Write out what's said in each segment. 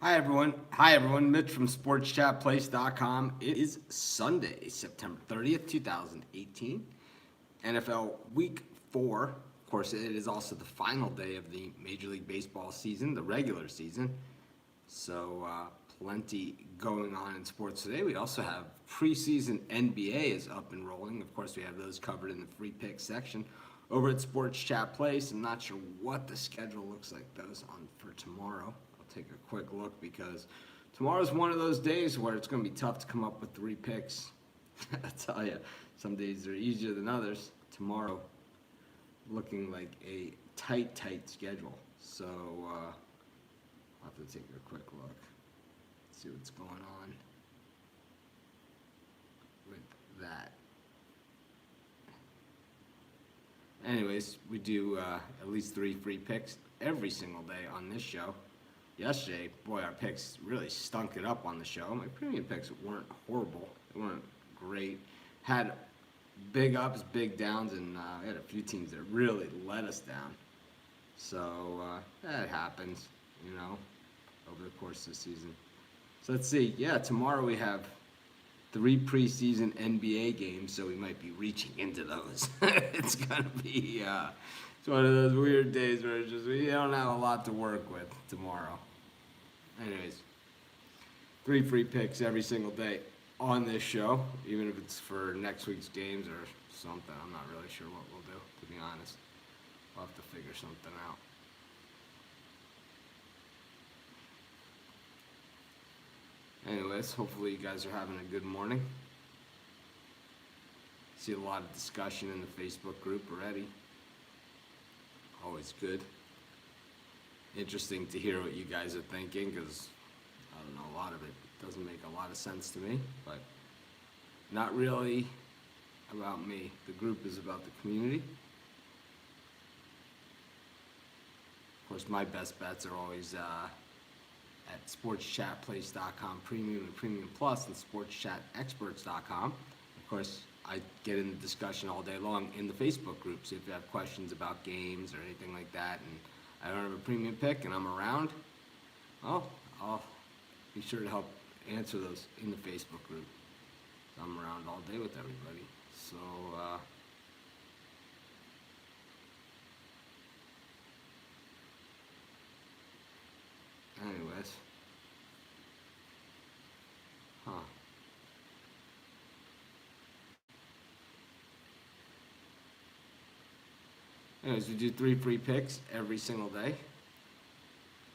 Hi everyone. Mitch from SportsChatPlace.com. It is Sunday, September 30th, 2018. NFL Week 4. Of course, it is also the final day of the Major League Baseball season, the regular season. So, plenty going on in sports today. We also have preseason NBA is up and rolling. Of course, we have those covered in the free pick section over at Sports Chat Place. I'm not sure what the schedule looks like those on for tomorrow. I'll take a quick look because tomorrow's one of those days where it's going to be tough to come up with three picks. I tell you, some days are easier than others. Tomorrow, looking like a tight schedule. So, I'll have to take a quick look, see what's going on with that. Anyways, we do at least 3 free picks every single day on this show. Yesterday, boy, our picks really stunk it up on the show. My premium picks weren't horrible. They weren't great. Had big ups, big downs, and we had a few teams that really let us down. So that happens, over the course of the season. So let's see. Yeah, tomorrow we have 3 preseason NBA games, so we might be reaching into those. It's gonna be it's one of those weird days where it's just we don't have a lot to work with tomorrow. Anyways, 3 free picks every single day on this show, even if it's for next week's games or something. I'm not really sure what we'll do, to be honest. We'll have to figure something out. Anyways, hopefully you guys are having a good morning. See a lot of discussion in the Facebook group already. Always good. Interesting to hear what you guys are thinking, because I don't know, a lot of it doesn't make a lot of sense to me, but not really about me. The group is about the community. Of course, my best bets are always at sportschatplace.com Premium and Premium Plus and sportschatexperts.com. Of course, I get in the discussion all day long in the Facebook group, so if you have questions about games or anything like that and I don't have a premium pick and I'm around, well, I'll be sure to help answer those in the Facebook group. I'm around all day with everybody. So, anyways. Anyways, we do 3 free picks every single day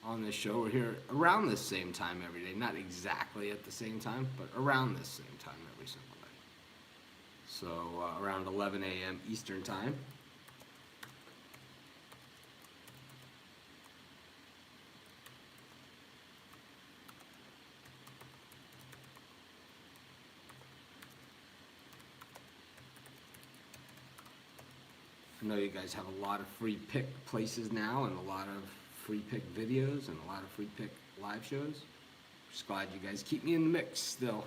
on this show. We're here around the same time every day. Not exactly at the same time, but around the same time every single day. So around 11 a.m. Eastern Time. I know you guys have a lot of free pick places now and a lot of free pick videos and a lot of free pick live shows. Just glad you guys keep me in the mix still.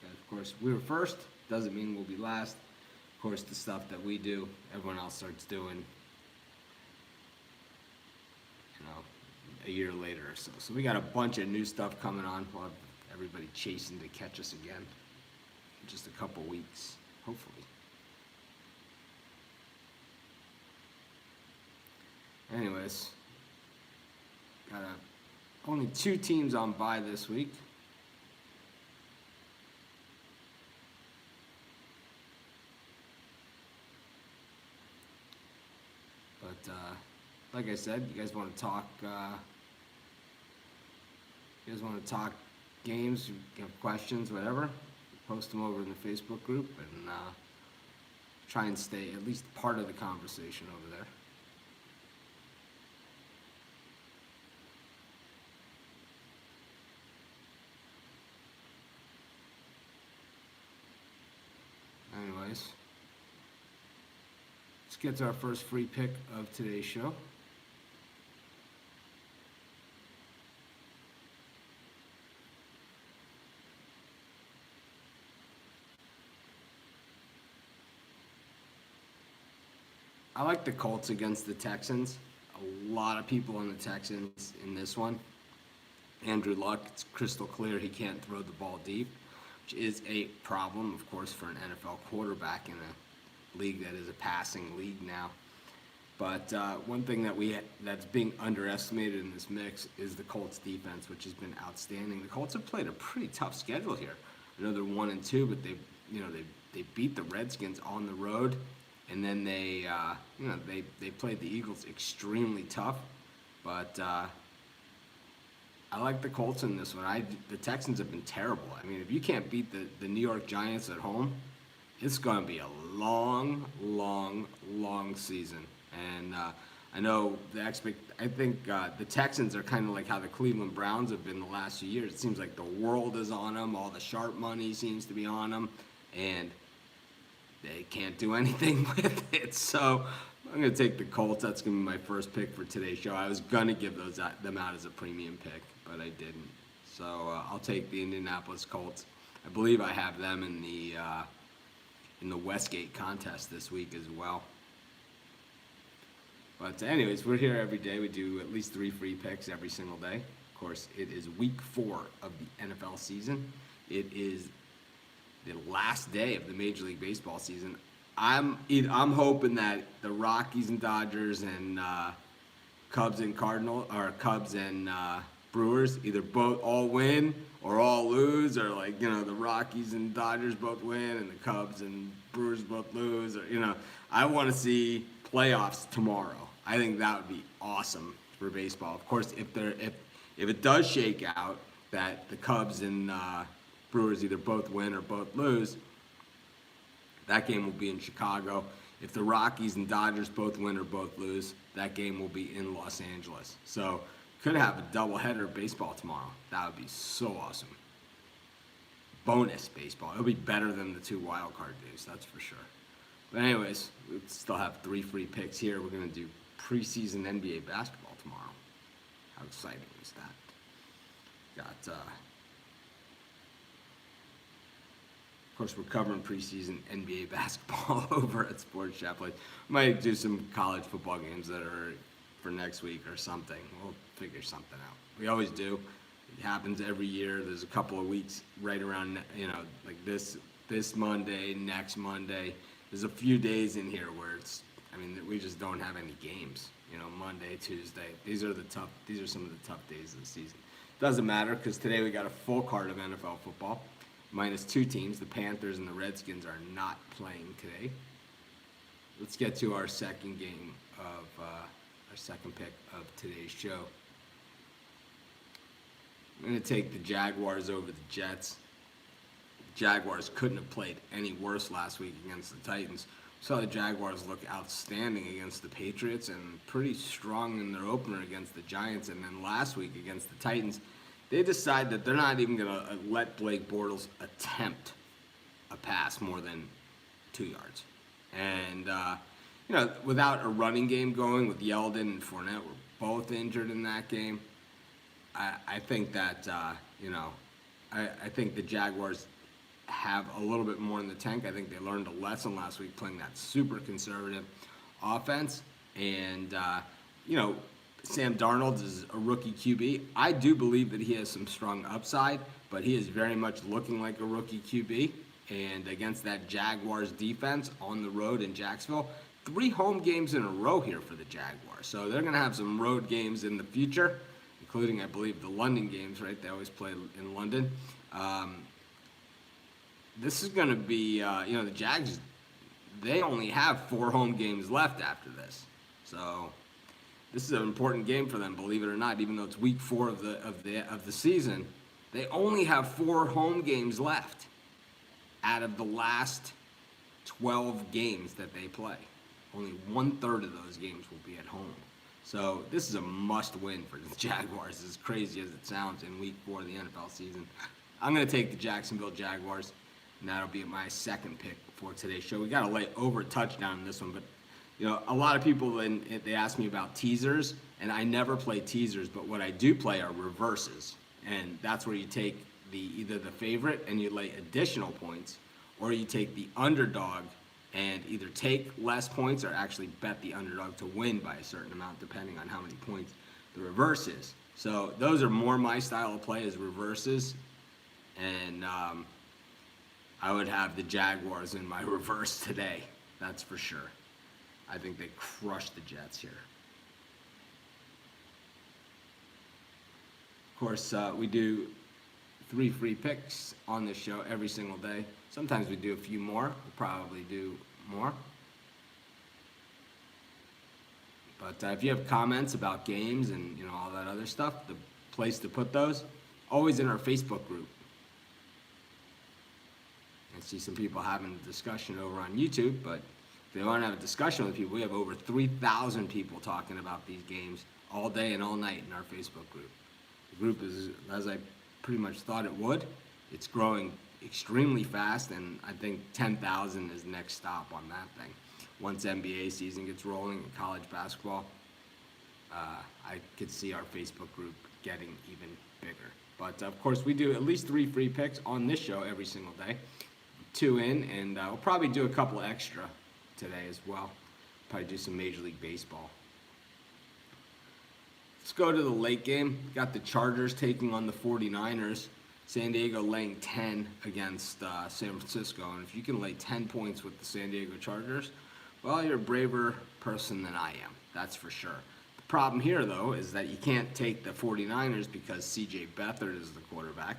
And of course, we were first, doesn't mean we'll be last. Of course, the stuff that we do, everyone else starts doing, a year later or so. So we got a bunch of new stuff coming on. We'll have everybody chasing to catch us again in just a couple weeks, hopefully. Anyways, got only 2 teams on bye this week. But like I said, you guys want to talk. You guys want to talk games? You have questions, whatever. Post them over in the Facebook group and try and stay at least part of the conversation over there. Anyways, let's get to our first free pick of today's show. I like the Colts against the Texans. A lot of people on the Texans in this one. Andrew Luck, it's crystal clear he can't throw the ball deep, which is a problem, of course, for an NFL quarterback in a league that is a passing league now. But one thing that's being underestimated in this mix is the Colts defense, which has been outstanding. The Colts have played a pretty tough schedule here. I know they're 1-2, but they beat the Redskins on the road, and then they played the Eagles extremely tough. But I like the Colts in this one. The Texans have been terrible. I mean, if you can't beat the New York Giants at home, it's going to be a long, long, long season. And I know I think the Texans are kind of like how the Cleveland Browns have been the last few years. It seems like the world is on them. All the sharp money seems to be on them, and they can't do anything with it. So I'm going to take the Colts. That's going to be my first pick for today's show. I was going to give them out as a premium pick, but I didn't. So I'll take the Indianapolis Colts. I believe I have them in the Westgate contest this week as well. But anyways, we're here every day. We do at least 3 free picks every single day. Of course, it is week 4 of the NFL season. It is the last day of the Major League Baseball season. I'm hoping that the Rockies and Dodgers and Cubs and Brewers either both all win or all lose, or the Rockies and Dodgers both win and the Cubs and Brewers both lose, or I want to see playoffs tomorrow. I think that would be awesome for baseball. Of course, if it does shake out that the Cubs and Brewers either both win or both lose, that game will be in Chicago. If the Rockies and Dodgers both win or both lose, that game will be in Los Angeles. So could have a doubleheader of baseball tomorrow. That would be so awesome. Bonus baseball. It'll be better than the 2 wild card days, that's for sure. But anyways, we still have 3 free picks here. We're going to do preseason NBA basketball tomorrow. How exciting is that? Got, of course, we're covering preseason NBA basketball over at Sports Chaplain. Might do some college football games that are for next week or something. We'll figure something out. We always do. It happens every year. There's a couple of weeks right around, like this Monday, next Monday. There's a few days in here where we just don't have any games. Monday, Tuesday. These are some of the tough days of the season. Doesn't matter, because today we got a full card of NFL football. Minus 2 teams. The Panthers and the Redskins are not playing today. Let's get to our second game of our second pick of today's show. I'm going to take the Jaguars over the Jets. Jaguars couldn't have played any worse last week against the Titans. Saw the Jaguars look outstanding against the Patriots and pretty strong in their opener against the Giants. And then last week against the Titans, they decide that they're not even going to let Blake Bortles attempt a pass more than 2 yards. And, without a running game going with Yeldon and Fournette were both injured in that game, I think that, I think the Jaguars have a little bit more in the tank. I think they learned a lesson last week playing that super conservative offense. And, Sam Darnold is a rookie QB. I do believe that he has some strong upside, but he is very much looking like a rookie QB. And against that Jaguars defense on the road in Jacksonville, 3 home games in a row here for the Jaguars. So they're going to have some road games in the future, including, I believe, the London games, right? They always play in London. This is going to be, the Jags, they only have 4 home games left after this. So this is an important game for them, believe it or not, even though it's week 4 of the season. They only have 4 home games left out of the last 12 games that they play. Only 1/3 of those games will be at home. So this is a must-win for the Jaguars, as crazy as it sounds, in week 4 of the NFL season. I'm going to take the Jacksonville Jaguars, and that'll be my second pick for today's show. We got to lay over a touchdown in this one, but a lot of people, they ask me about teasers, and I never play teasers, but what I do play are reverses, and that's where you take either the favorite and you lay additional points, or you take the underdog and either take less points or actually bet the underdog to win by a certain amount, depending on how many points the reverse is. So those are more my style of play, as reverses. And I would have the Jaguars in my reverse today. That's for sure. I think they crushed the Jets here. Of course, we do 3 free picks on this show every single day. Sometimes we do a few more. We'll probably do more. But if you have comments about games and all that other stuff, the place to put those, always in our Facebook group. I see some people having a discussion over on YouTube, but if they want to have a discussion with people, we have over 3,000 people talking about these games all day and all night in our Facebook group. The group is, as I pretty much thought it would, it's growing extremely fast, and I think 10,000 is next stop on that thing. Once NBA season gets rolling and college basketball, I could see our Facebook group getting even bigger. But of course, we do at least 3 free picks on this show every single day. 2 in, and we'll probably do a couple extra today as well. Probably do some Major League Baseball. Let's go to the late game. Got the Chargers taking on the 49ers. San Diego laying 10 against San Francisco. And if you can lay 10 points with the San Diego Chargers, well, you're a braver person than I am. That's for sure. The problem here, though, is that you can't take the 49ers because C.J. Beathard is the quarterback.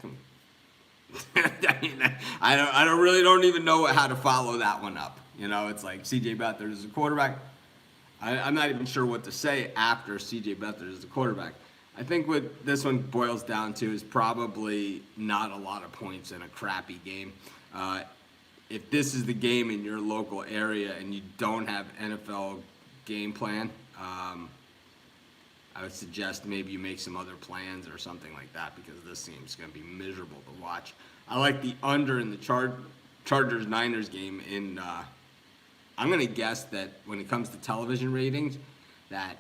I don't even know how to follow that one up. It's like C.J. Beathard is the quarterback. I'm not even sure what to say after C.J. Beathard is the quarterback. I think what this one boils down to is probably not a lot of points in a crappy game. If this is the game in your local area and you don't have NFL game plan, I would suggest maybe you make some other plans or something like that, because this seems going to be miserable to watch. I like the under in the Chargers-Niners game. I'm going to guess that when it comes to television ratings, that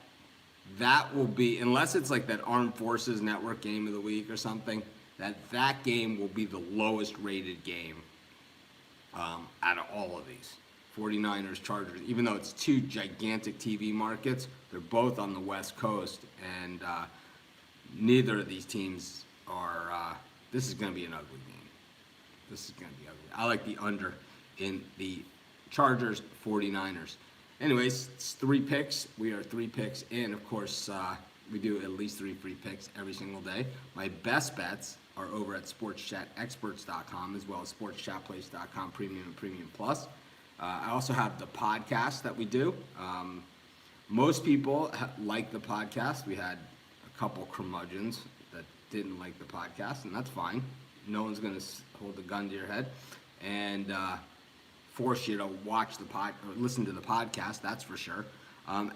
will be, unless it's like that Armed Forces Network game of the week or something, that game will be the lowest rated game out of all of these. 49ers, Chargers, even though it's 2 gigantic TV markets, they're both on the West Coast, and neither of these teams are, this is going to be an ugly game. This is going to be ugly. I like the under in the Chargers, 49ers. Anyways, it's 3 picks. We are 3 picks in. Of course, we do at least 3 free picks every single day. My best bets are over at sportschatexperts.com, as well as sportschatplace.com Premium and Premium Plus. I also have the podcast that we do. Most people like the podcast. We had a couple curmudgeons that didn't like the podcast, and that's fine. No one's going to hold the gun to your head and force you to watch or listen to the podcast, that's for sure.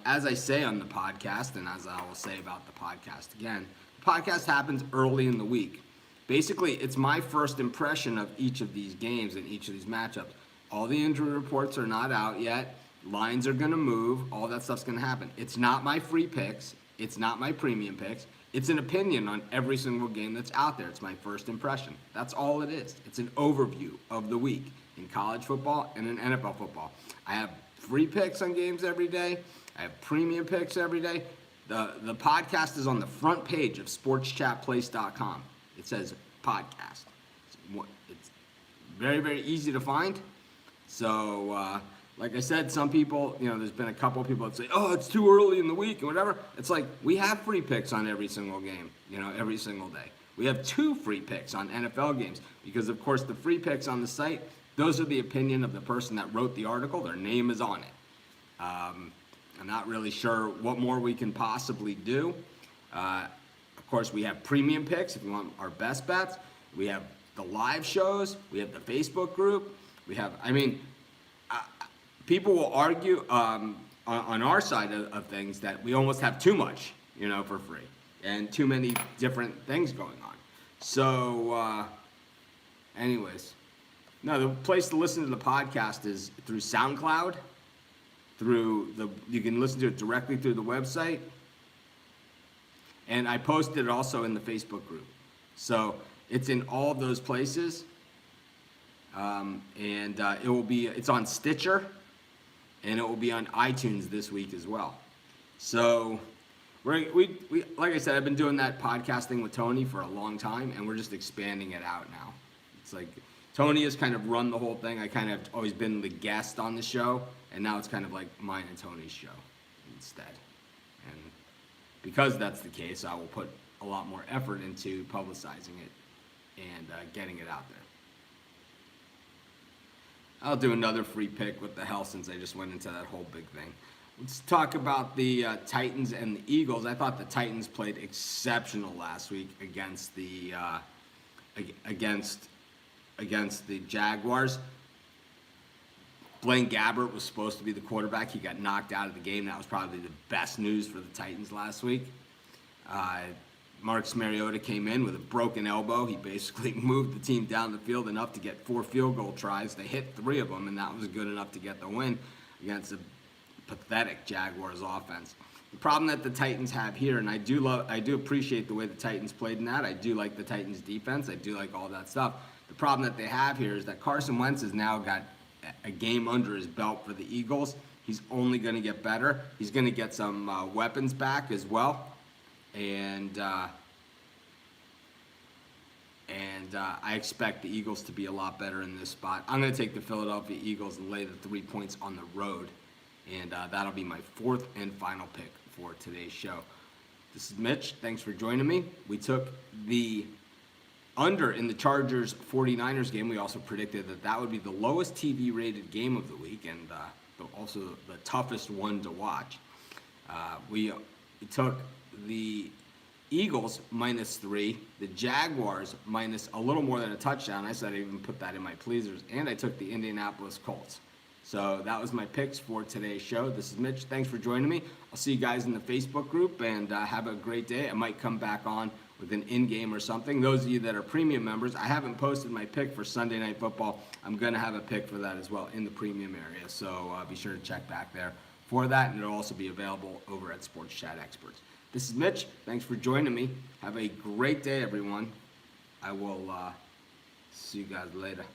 As I say on the podcast, and as I will say about the podcast again, the podcast happens early in the week. Basically, it's my first impression of each of these games and each of these matchups. All the injury reports are not out yet. Lines are going to move. All that stuff's going to happen. It's not my free picks. It's not my premium picks. It's an opinion on every single game that's out there. It's my first impression. That's all it is. It's an overview of the week in college football and in NFL football. I have free picks on games every day. I have premium picks every day. The podcast is on the front page of sportschatplace.com. It says podcast. It's very, very easy to find. So, like I said, some people, there's been a couple of people that say, oh, it's too early in the week and whatever. It's like, we have free picks on every single game, every single day. We have 2 free picks on NFL games because, of course, the free picks on the site, those are the opinion of the person that wrote the article. Their name is on it. I'm not really sure what more we can possibly do. Of course, we have premium picks if you want our best bets. We have the live shows. We have the Facebook group. We have, people will argue on our side of things that we almost have too much, for free, and too many different things going on. So, anyways, no, the place to listen to the podcast is through SoundCloud. You can listen to it directly through the website, and I posted it also in the Facebook group. So it's in all of those places. It's on Stitcher, and it will be on iTunes this week as well. So We like I said, I've been doing that podcasting with Tony for a long time, and we're just expanding it out now. It's like Tony has kind of run the whole thing. I kind of always been the guest on the show, and now it's kind of like mine and Tony's show instead. And because that's the case, I will put a lot more effort into publicizing it and getting it out there. I'll do another free pick with the hell since I just went into that whole big thing. Let's talk about the Titans and the Eagles. I thought the Titans played exceptional last week against the Jaguars. Blaine Gabbert was supposed to be the quarterback. He got knocked out of the game. That was probably the best news for the Titans last week. Marcus Mariota came in with a broken elbow. He basically moved the team down the field enough to get 4 field goal tries. They hit 3 of them, and that was good enough to get the win against a pathetic Jaguars offense. The problem that the Titans have here, and I do appreciate the way the Titans played in that. I do like the Titans defense. I do like all that stuff. The problem that they have here is that Carson Wentz has now got a game under his belt for the Eagles. He's only going to get better. He's going to get some weapons back as well. And I expect the Eagles to be a lot better in this spot. I'm going to take the Philadelphia Eagles and lay the 3 points on the road. And that'll be my 4th and final pick for today's show. This is Mitch. Thanks for joining me. We took the under in the Chargers 49ers game. We also predicted that would be the lowest TV rated game of the week and also the toughest one to watch. We took the Eagles -3, the Jaguars minus a little more than a touchdown. I said I even put that in my pleasers. And I took the Indianapolis Colts. So that was my picks for today's show. This is Mitch. Thanks for joining me. I'll see you guys in the Facebook group, and have a great day. I might come back on with an in-game or something. Those of you that are premium members, I haven't posted my pick for Sunday Night Football. I'm going to have a pick for that as well in the premium area. So be sure to check back there for that, and it'll also be available over at Sports Chat Experts. This is Mitch. Thanks for joining me. Have a great day, everyone. I will see you guys later.